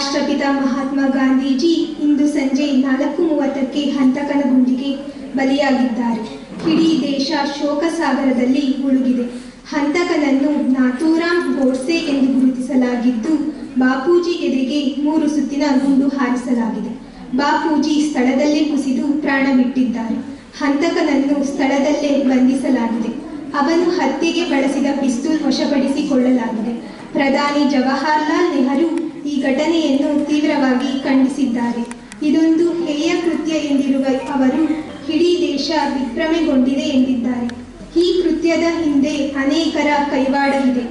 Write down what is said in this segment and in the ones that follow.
ರಾಷ್ಟ್ರಪಿತ ಮಹಾತ್ಮ ಗಾಂಧೀಜಿ ಇಂದು ಸಂಜೆ 4:30ಕ್ಕೆ ಹಂತಕನ ಗುಂಡಿಗೆ ಬಲಿಯಾಗಿದ್ದಾರೆ. ಇಡೀ ದೇಶ ಶೋಕ ಸಾಗರದಲ್ಲಿ ಮುಳುಗಿದೆ. ಹಂತಕನನ್ನು ನಾಥೂರಾಮ್ ಗೋಡ್ಸೆ ಎಂದು ಗುರುತಿಸಲಾಗಿದ್ದು, ಬಾಪೂಜಿ ಎದೆಗೆ 3 ಸುತ್ತಿನ ಗುಂಡು ಹಾರಿಸಲಾಗಿದೆ. ಬಾಪೂಜಿ ಸ್ಥಳದಲ್ಲೇ ಕುಸಿದು ಪ್ರಾಣ ಬಿಟ್ಟಿದ್ದಾರೆ. ಹಂತಕನನ್ನು ಸ್ಥಳದಲ್ಲೇ ಬಂಧಿಸಲಾಗಿದೆ. ಅವನು ಹತ್ಯೆಗೆ ಬಳಸಿದ ಪಿಸ್ತೂಲ್ ವಶಪಡಿಸಿಕೊಳ್ಳಲಾಗಿದೆ. ಪ್ರಧಾನಿ ಜವಾಹರ್ಲಾಲ್ ನೆಹರು ಈ ಘಟನೆಯನ್ನು ತೀವ್ರವಾಗಿ ಖಂಡಿಸಿದ್ದಾರೆ. ಇದೊಂದು ಹೇಯ ಕೃತ್ಯ ಎಂದಿರುವ ಅವರು ಇಡೀ ದೇಶ ವಿಭ್ರಮೆಗೊಂಡಿದೆ ಎಂದಿದ್ದಾರೆ. ಈ ಕೃತ್ಯದ ಹಿಂದೆ ಅನೇಕರ ಕೈವಾಡವಿದೆ.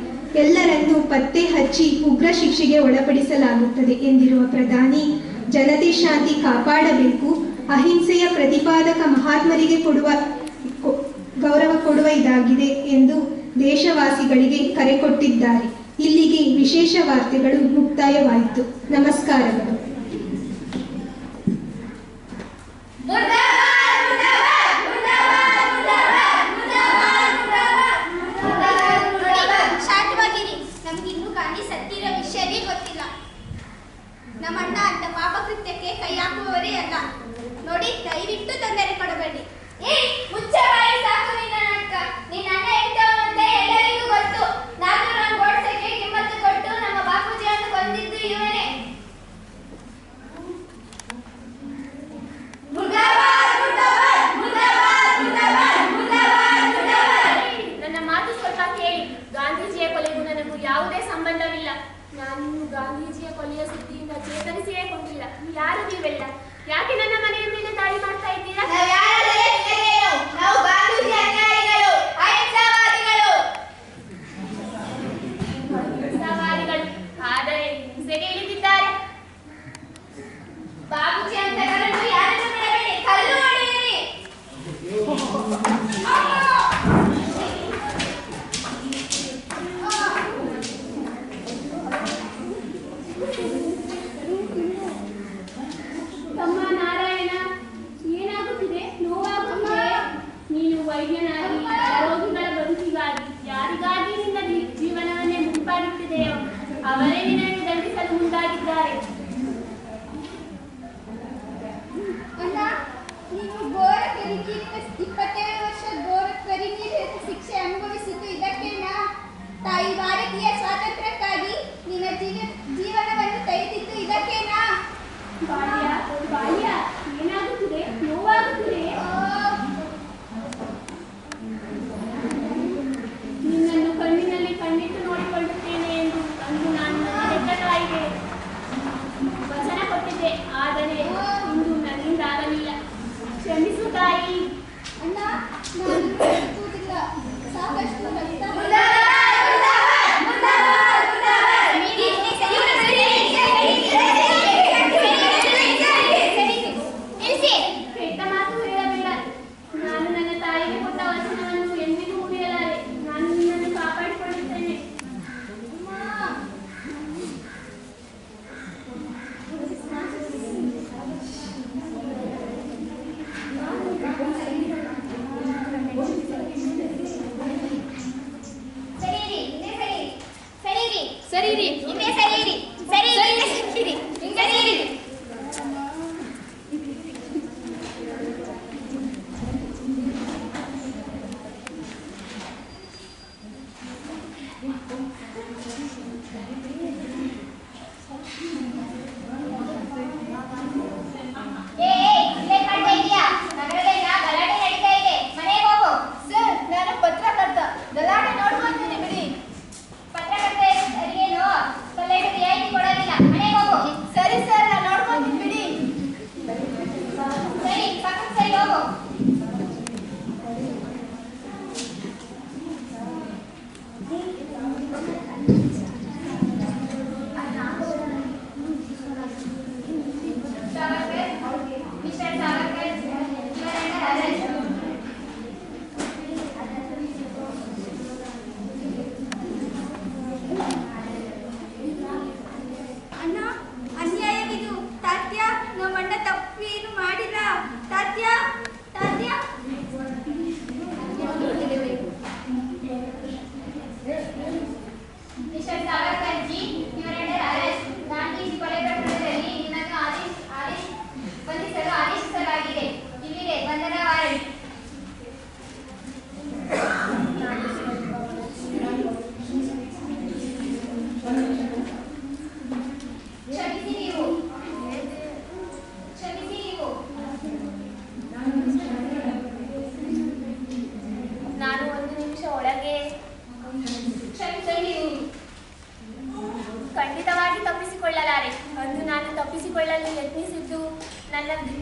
ಎಲ್ಲರನ್ನೂ ಪತ್ತೆ ಹಚ್ಚಿ ಉಗ್ರ ಶಿಕ್ಷೆಗೆ ಒಳಪಡಿಸಲಾಗುತ್ತದೆ ಎಂದಿರುವ ಪ್ರಧಾನಿ, ಜನತೆ ಶಾಂತಿ ಕಾಪಾಡಬೇಕು, ಅಹಿಂಸೆಯ ಪ್ರತಿಪಾದಕ ಮಹಾತ್ಮರಿಗೆ ಗೌರವ ಕೊಡುವ ಇದಾಗಿದೆ ಎಂದು ದೇಶವಾಸಿಗಳಿಗೆ ಕರೆ ಕೊಟ್ಟಿದ್ದಾರೆ. ಇಲ್ಲಿಗೆ ವಿಶೇಷ ವಾರ್ತೆಗಳು ಮುಕ್ತಾಯವಾಯಿತು. ನಮಸ್ಕಾರಗಳು. ನಮ್ಮಣ್ಣ ಅಂತ ಪಾಪಕೃತ್ಯಕ್ಕೆ ಕೈ ಹಾಕುವವರೇ ಅಲ್ಲ. ನೋಡಿ, ದಯವಿಟ್ಟು ತೊಂದರೆ ಕೊಡಬೇಡಿ. ಮುಚ್ಚಬಾಯಿ, ಸಾಕು ನಿನ್ನ ನಾಟಕ. ನಿನ್ನ ಅಣ್ಣ ಎಂತವನು ಅಂತ ಎಲ್ಲರಿಗೂ ಗೊತ್ತು. ನಾಥೂರಾಮ್ ಗೋಡ್ಸೆಗೆ ಕಿಮ್ಮತ್ತು ಕೊಟ್ಟು ನಮ್ಮ ಬಾಪೂಜಿಯನ್ನು ಕೊಂದಿದ್ದು ಇವನೇ. ನನ್ನ ಮಾತು ಸ್ವಲ್ಪ ಕೇಳಿ. ಗಾಂಧೀಜಿಯ ಕೊಲೆಗೂ ನನಗೂ ಯಾವುದೇ ಸಂಬಂಧವಿಲ್ಲ. ನಾನು ಗಾಂಧೀಜಿಯ ಕೊಲೆಯ ಸುದ್ದಿಯಿಂದ ಚೇತರಿಸಿಯೇ ಕೊಂಡಿಲ್ಲ. ಯಾರು ನೀವೆಲ್ಲ? ಯಾಕೆ ನನ್ನ ಮನೆಯ ಮೇಲೆ ದಾಳಿ ಮಾಡ್ತಾ ಇದ್ದೀರಾ? ನಾವು ಗಾಂಧೀಜಿ ಅನುಯಾಯಿಗಳು, ಅಹಿಂಸಾವಾದಿಗಳು. ಆದರೆ ಹಿಂಸೆಗೆ ಇಳಿದಿದ್ದಾರೆ. ಬಾಪೂಜಿ ಅಂತವರನ್ನು ಯಾರನ್ನು ಬಿಡಬೇಡಿ, ಕಲ್ಲು ಹೊಡೆಯಿರಿ. ತಮ್ಮ ನಾರಾಯಣ, ಏನಾಗುತ್ತಿದೆ? ನೋವಾಗುತ್ತಿದೆ? ನೀನು ವೈದ್ಯನಾಗಿ ರೋಗಿಗಳ ಬದುಕಿಗಾಗಿ ಯಾರಿಗಾಗಿ ನಿನ್ನ ಜೀವನವನ್ನೇ ಮುಡಿಪಾಗಿಟ್ಟಿದೆಯೋ ಅವರೇ ನಿನ್ನನ್ನು ದಂಡಿಸಲು ಮುಂದಾಗಿದ್ದಾರೆ. ಅಣ್ಣ, ನೀವು ಘೋರ ಕರಿಕೀರಿನ 27 ವರ್ಷ ಘೋರ ಕರಿಕೀರಿನ ಶಿಕ್ಷೆ ಅನುಭವಿಸಿದ್ದು ಇದಕ್ಕೇನಾ? ತಾಯಿ ಭಾರತೀಯ ಸ್ವಾತಂತ್ರ್ಯಕ್ಕಾಗಿ ನಿನ್ನ ಜೀವನವನ್ನು ತೆಗೆದಿದ್ದು ಇದಕ್ಕೇನಾ? ಬಾಲ್ಯ, ಏನಾಗುತ್ತಿದೆ? ನೋವಾಗುತ್ತಿದೆ? ನಿನ್ನನ್ನು ಕಣ್ಣಿನಲ್ಲಿ ಕಣ್ಣಿಟ್ಟು ನೋಡಿಕೊಳ್ಳುತ್ತೇನೆ ಎಂದು ಅಂದು ನಾನು ನನ್ನ ಹೆತ್ತ ತಾಯಿಗೆ ವಚನ ಕೊಟ್ಟಿದ್ದೆ. ಆದರೆ ಇಂದು ನನ್ನಿಂದ ಆಗಲಿಲ್ಲ. ಕ್ಷಮಿಸು ತಾಯಿ. ಅಣ್ಣ, ನಾನು ಒಪ್ಪುವುದಿಲ್ಲ. ಸಾಕಷ್ಟು ರಕ್ತ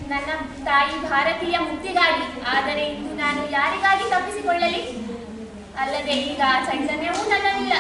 ನನ್ನ ತಾಯಿ ಭಾರತೀಯ ಮುಕ್ತಿಗಾಗಿ. ಆದರೆ ಇಂದು ನಾನು ಯಾರಿಗಾಗಿ ತಪ್ಪಿಸಿಕೊಳ್ಳಲಿ? ಅಲ್ಲದೆ ಈಗ ಆ ಚೈತನ್ಯವೂ ನನ್ನಲ್ಲಿಲ್ಲ.